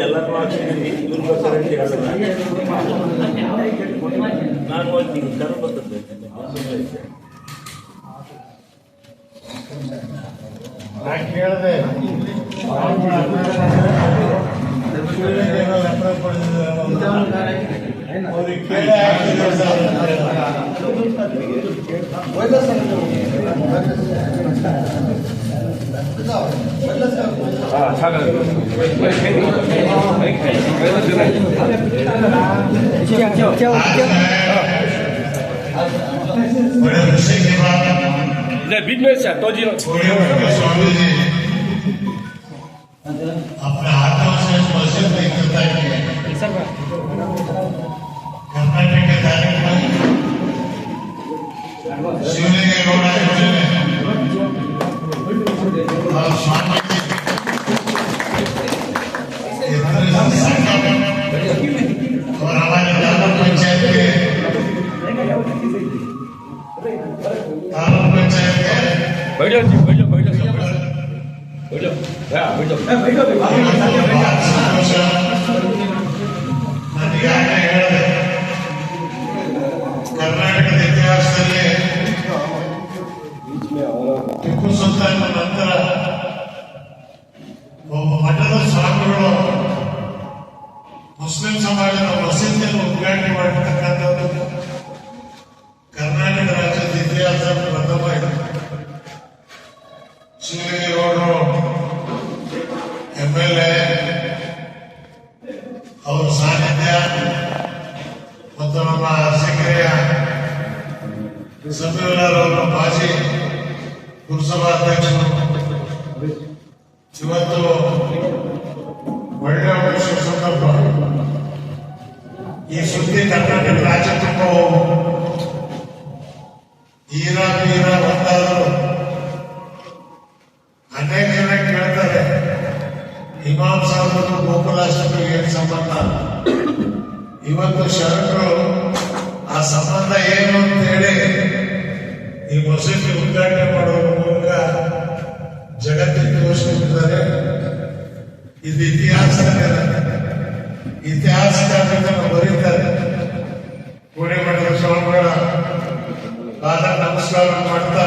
ಎಲ್ಲರೂ ಹಾಕ್ತಿದ್ದೀನಿ ನಾನು ಹೋಗ್ತೀನಿ ಕರ ಬರ್ತದೆ ಕೇಳಿದೆ बिजनेस है तो जी स्वामी जी अपने हाथों से मस्जिद में इकट्ठा किए कर्नाटक के धार्मिक शिवलिंग गौड़ा और स्वामी और हमारे तालुक पंचायत के बैठो जी बैठो बैठो बैठो बैठो ಕರ್ನಾಟಕದ ಇತಿಹಾಸದಲ್ಲಿ ಟಿಪ್ಪು ಸುಲ್ತಾನ್ ನಂತರ ಒಬ್ಬ ಮಠದ ಸ್ವಾಮಿಗಳು ಮುಸ್ಲಿಂ ಸಮಾಜದ ಮಸೀದಿಯನ್ನು ಉದ್ಘಾಟನೆ ಮಾಡಿರ್ತಕ್ಕಂಥದ್ದು ಕರ್ನಾಟಕ ರಾಜ್ಯದ ಇತಿಹಾಸ ಪ್ರಥಮ ಇದೆ. ಶಿವಲಿಂಗೇಗೌಡರು MLA ಅವರ ಸಾನ್ನಿಧ್ಯ ಮತ್ತು ನಮ್ಮ ಅರಸೀಕೆರೆಯ ಸಮೀರವರ ಮಾಜಿ ಪುರಸಭಾಧ್ಯಕ್ಷರು ಇವತ್ತು ಒಳ್ಳೆಯ ವಿಷಯ ಸಂದರ್ಭ. ಈ ಸುದ್ದಿ ಕರ್ನಾಟಕ ರಾಜ್ಯ ತುಂಬ ಈರ ಬೀರ ಒಂದಾದರೂ ಅನೇಕ ಜನ ಕೇಳ್ತಾರೆ ಇಮಾಮ್ ಸಾಹೇಬರು ಗೋಕುಲಾಷ್ಟಮಿಗೆ ಏನು ಸಂಬಂಧ. ಇವತ್ತು ಶರಣರು ಆ ಸಂಬಂಧ ಏನು ಅಂತ ಹೇಳಿ ಈ ಮಸೀದಿ ಉದ್ಘಾಟನೆ ಮಾಡುವ ಮೂಲಕ ಜಗತ್ತಿಗೆ ತೋರಿಸ್ಕೊಂಡಿದ್ದಾರೆ. ಇದು ಇತಿಹಾಸಕಾರರು ಬರೀತಾರೆ. ಕೋಡಿಮಠದ ಸ್ವಾಮಿಗಳ ಪಾದ ನಮಸ್ಕಾರ ಮಾಡ್ತಾ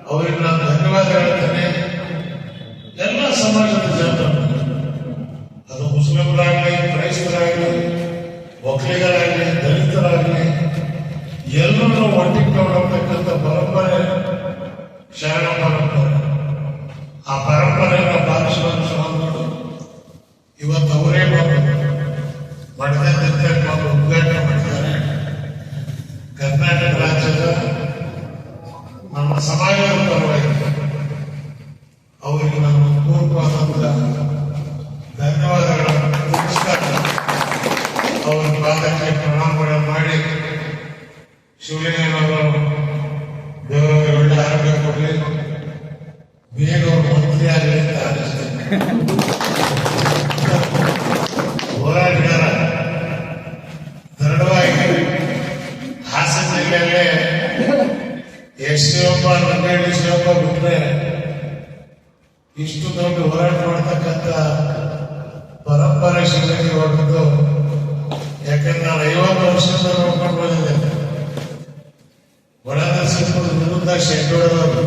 ಅವರಿಗೆ ನಾನು ಧನ್ಯವಾದ ಹೇಳ್ತೇನೆ. ಎಲ್ಲ ಸಮಾಜದ ಜನರು, ಅದು ಮುಸ್ಲಿಮರಾಗಲಿ, ಕ್ರೈಸ್ತರಾಗಲಿ, ಒಕ್ಕಲಿಗರಾಗಲಿ, ದಲಿತರಾಗಲಿ, ಎಲ್ಲರೂ ಒಟ್ಟಿಗೆ ತಗೊಂಡೋಗ್ತಕ್ಕಂಥ ಪರಂಪರೆ ಶರಣ ಪರಂಪರೆ. ಆ ಪರಂಪರೆಯನ್ನು ಪಾಲಿಸುವ ಸ್ವಾಮಿಗಳು ಇವತ್ತು ಅವರೇ ಮಠದಿಂದ ಉದ್ಘಾಟನೆ ಮಾಡಿದ್ದಾರೆ. ಕರ್ನಾಟಕ ರಾಜ್ಯದ ನಮ್ಮ ಸಮಾಜದ ಪರವಾಗಿ ಅವರಿಗೆ ನಮ್ಮ ಪೂರ್ವವಾದಂತಹ ಧನ್ಯವಾದಗಳನ್ನು ತಿಳಿಸ್ತಾರೆ. ಅವರ ಪಾದಕ್ಕೆ ಪ್ರಣಾಮಗಳನ್ನು ಮಾಡಿ ಶಿವಲಿಂಗೇಗೌಡರು ದೇವರಿಗೆ ಒಳ್ಳೆ ಆರೋಗ್ಯ ಕೊಡಲಿ, ಬೇಗ ಮಂತ್ರಿ ಆಗಲಿ ಅಂತ ಆಲಿಸ್ತೇನೆ. ಹೋರಾಟಗಾರ ದೃಢವಾಗಿ ಹಾಸನ ಜಿಲ್ಲೆಯಲ್ಲೇ ಶಿವಪ್ಪ ರಂಗೇಡಿ ಶಿವಪ್ಪ ಬಿಟ್ರೆ ಇಷ್ಟು ದೊಡ್ಡ ಹೋರಾಟ ಮಾಡತಕ್ಕಂಥ ಪರಂಪರೆ ಶಿವಲಿಂಗೇಗೌಡರದ್ದು. ಯಾಕಂದ್ರೆ ನಾನು 50 ವರ್ಷದಿಂದ ನೋಡ್ಕೊಂಡು ಬಂದಿದ್ದೆ. ಒಳನರಸೀಪುರದ ವಿರುದ್ಧ ಶೆಟ್ಟೋಡವರು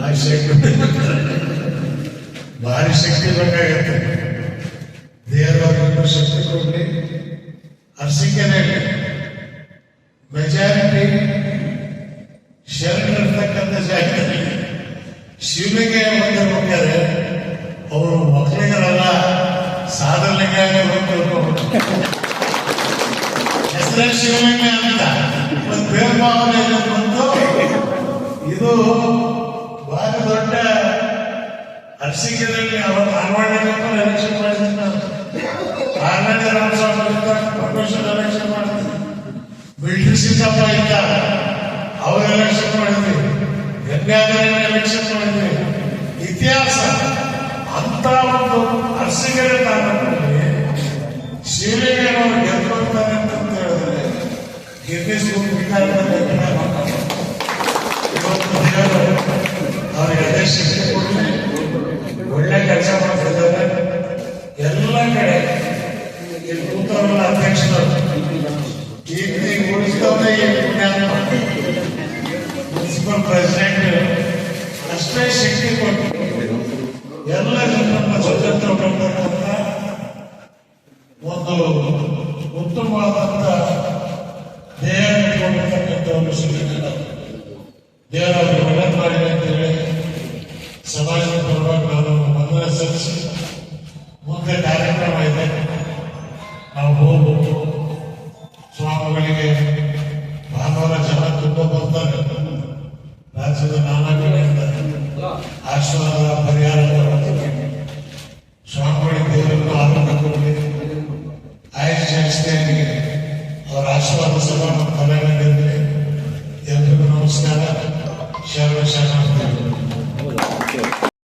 ಆ ಶೆಟ್ಟು ಭಾರಿ ಶಕ್ತಿ ಬೇಕಾಗುತ್ತೆ. ದೇವರವರಿಗೂ ಶಕ್ತಿ ಕೊಡಲಿ. ಅರಸೀಕೆರೆಯಲ್ಲಿ ಮೆಜಾರಿಟಿ ಶರಣರಿರ್ತಕ್ಕಂಥ ಜಾಗದಲ್ಲಿ ಶಿವಲಿಂಗ ಬಂದಿರ್ಬೇಕಾದ್ರೆ ಅವರು ಒಕ್ಕಲಿಗರಲ್ಲ, ಸಾಧಲಿಂಗ ಹೆಸರೇ ಶಿವಲಿಂಗ ಅಂತ ಒಂದು ಬೇರೆ ಭಾವನೆ ಬಂತು. ಇದು ಬಹಳ ದೊಡ್ಡ ಅರಸೀಕೆರೆಯಲ್ಲಿ ಅವತ್ತು ಧಾರವಾಡಕ್ಕೆ ಎಲೆಕ್ಷನ್ ಮಾಡಿದ್ರು. ನಾನು ಆರ್ನಳ್ಳಿ ರಾಮಸ್ವಾಮಿ ಪರಮೇಶ್ವರ್ ಎಲೆಕ್ಷನ್ ಮಾಡಿದ್ವಿ. ಮಿಲಿಟರಿ ಸಿದ್ದಪ್ಪ ಇದ್ದ, ಅವ್ರ ಎಲೆಕ್ಷನ್ ಮಾಡಿದ್ವಿ. ಗಂಗಾಧರನ ಎಲೆಕ್ಷನ್ ಮಾಡಿದ್ವಿ. ಇತಿಹಾಸ ಅಂತ ಒಂದು ಅರಸೀಕೆರೆ ತಾಲೂಕಿನಲ್ಲಿ ಶಿವಲಿಂಗನವರು ಗೆದ್ದುಕೊಳ್ತಾರೆ ಅಂತ ಹೇಳಿದ್ರೆ ಗಿನ್ನಿಸ್ ಬುಕ್ ರೆಕಾರ್ಡ್ನಲ್ಲಿ ಇವತ್ತು ದೇವರು ಅವರಿಗೆ ಅದೇ ಶಿಕ್ಷೆ ಕೊಡಲಿ, ಒಳ್ಳೆ ಕೆಲಸ ಮಾಡ್ತಿದ್ದಾರೆ. ಎಲ್ಲ ಕಡೆ ಇಲ್ಲಿ ಕೂತವರೆಲ್ಲ ಅಧ್ಯಕ್ಷರು ಈಗ ಉಳಿಸ್ತವ್ರೆ. ಈ ಪುಣ್ಯಾತ್ಮ ಮುನ್ಸಿಪಲ್ ಪ್ರೆಸಿಡೆಂಟ್ ಅಷ್ಟೇ ಶಕ್ತಿ ಕೊಟ್ಟು ಎಲ್ಲ ಜನರನ್ನ ಸ್ವತಂತ್ರ ಕೊಡ್ತಕ್ಕಂಥ ಒಂದು ಉತ್ತಮವಾದಂತ ದೇಹ ಕೊಟ್ಟಿರ್ತಕ್ಕಂಥವರು ಶ್ರೀಕೃಷ್ಣ ದೇವರಾಗಿ ಒಳ್ಳೆದು ಮಾಡಿದೆ ಅಂತ ಹೇಳಿ ಸಮಾಜದ ಪರವಾಗಿ ನಾನು ವಂದನೆ ಸಲ್ಲಿಸಿ ಮುಂದೆ ಕಾರ್ಯಕ್ರಮ ಇದೆ, ನಾವು ಹೋಗ್ಬೇಕು. ಸ್ವಾಮಿಗಳಿಗೆ ಭಾನುವಾರ ಜನ ತುಂಬ ಬರ್ತಾರೆ, ರಾಜ್ಯದ ನಾನಾ ಕಡೆಯಿಂದ ಆಶೀರ್ವಾದ ಪರಿಹಾರ ಸ್ವಾಮಿಗಳಿಗೆ ದೇವರನ್ನು ಆರೋಗ್ಯ ಕೊಡಲಿ, ಆಯುಷ್ ಜಾಸ್ತಿಯಾಗಿ ಅವರ ಆಶೀರ್ವಾದ ಸಭಾ ನಮ್ಮ ತಲೆ ಮೇಲೆ ಇರಲಿ. ಎಲ್ರಿಗೂ ನಮಸ್ಕಾರ. ಶರಣ ಶರಣ.